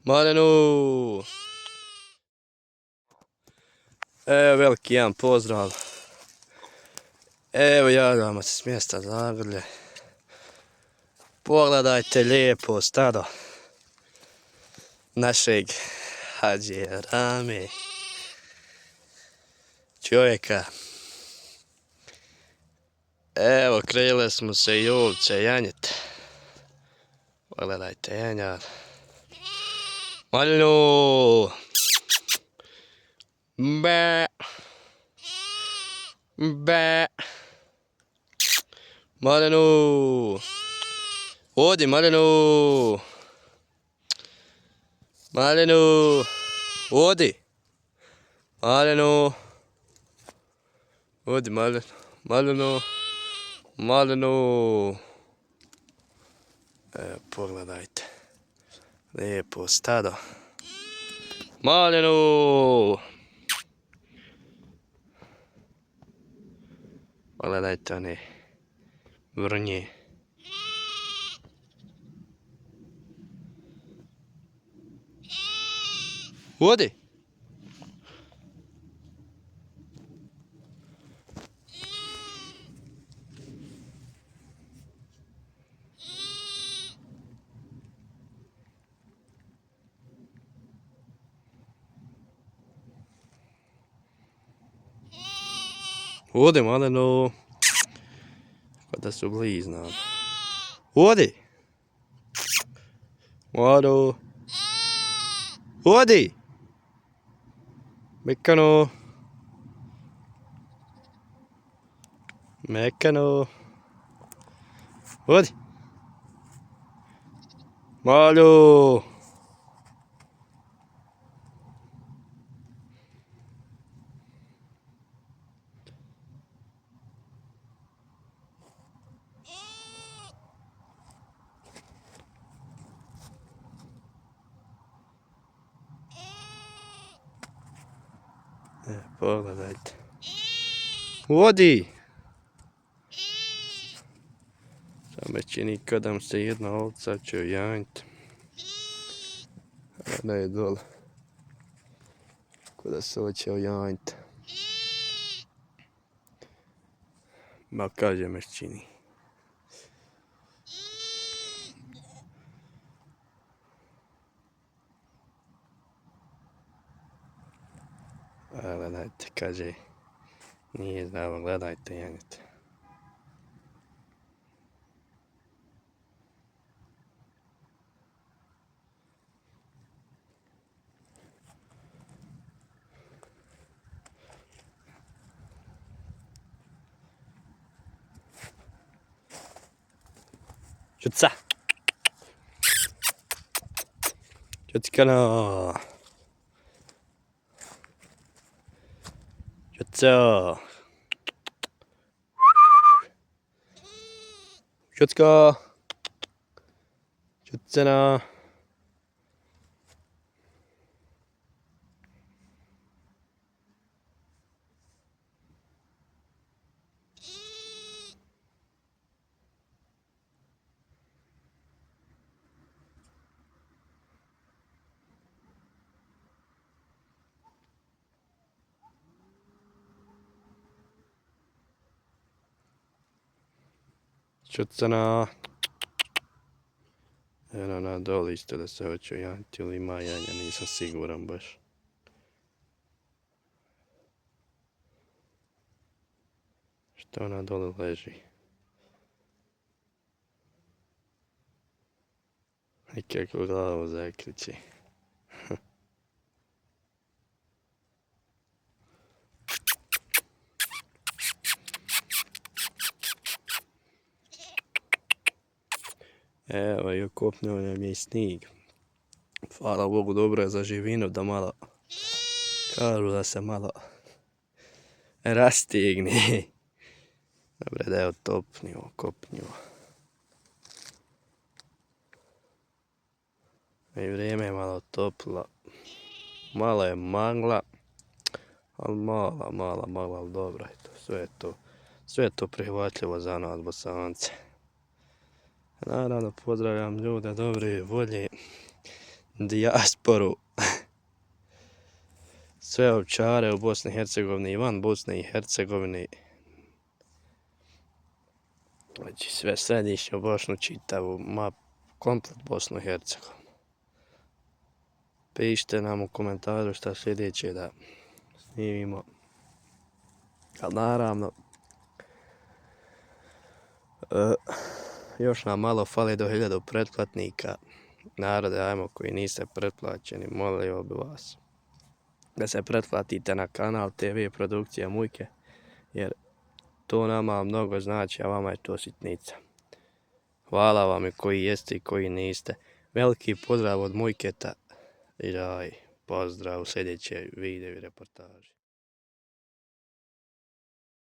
Marenu! Evo veliki jedan pozdrav. Evo javljamo se s mjesta Zagorlje. Pogledajte lijepo stado našeg Hadžija Rame, čovjeka. Evo krile smo se i ovce, janjet. Pogledajte janjar. Marenu! Be! Be! Marenu! Odi Marenu! Marenu! Odi! Marenu! Odi Marenu! Marenu! Marenu! Evo pogledajte. Lijepo stado. Marenu! Pogledajte one vrnje. Odi! Odi Marenu! Kada su blizna. Odi! Maru! Odi! Mekano! Mekano! Odi! Maru! Pogledajte. Odi! Sam me čini kada vam se jedna ovca će ojanjiti. Ona je dole. Kada se hoće ojanjiti. Ma kaže me čini. Gledajte, kaže, nije zdravo, gledajte janjete. Čuca! Čuckano! Čuca! Čucka! Čucana! Čucana! Evo na dole isto da se hoće ojanjiti ili ima janja, nisam siguran baš. Što ona dole leži. I kako glavu zakriči. Evo i okopnuo nam je i snig. Hvala Bogu, dobro je za živinu da malo, kažu da se malo rastigne. Dobre da je otopnio, okopnio. I vrijeme je malo toplo. Malo je magla, ali mala magla, ali dobro je to. Sve je to prihvatljivo za nas Bosance. Naravno pozdravljam ljude dobre volje dijasporu. Sve ovčare u Bosni i Hercegovini i van Bosne i Hercegovine. Znači sve središnju Bosnu čitavu, komplet Bosnu i Hercegovinu. Pišite nam u komentaru šta sljedeće da snimimo. Ali naravno, još nam malo fali do 1000 pretplatnika. Narode, ajmo koji niste pretplaćeni, molio bi vas da se pretplatite na kanal TV Produkcija Mujke, jer to nama mnogo znači, a vama je to sitnica. Hvala vam i koji jeste i koji niste. Veliki pozdrav od Mujketa i pozdrav u sljedećoj videu i reportaži.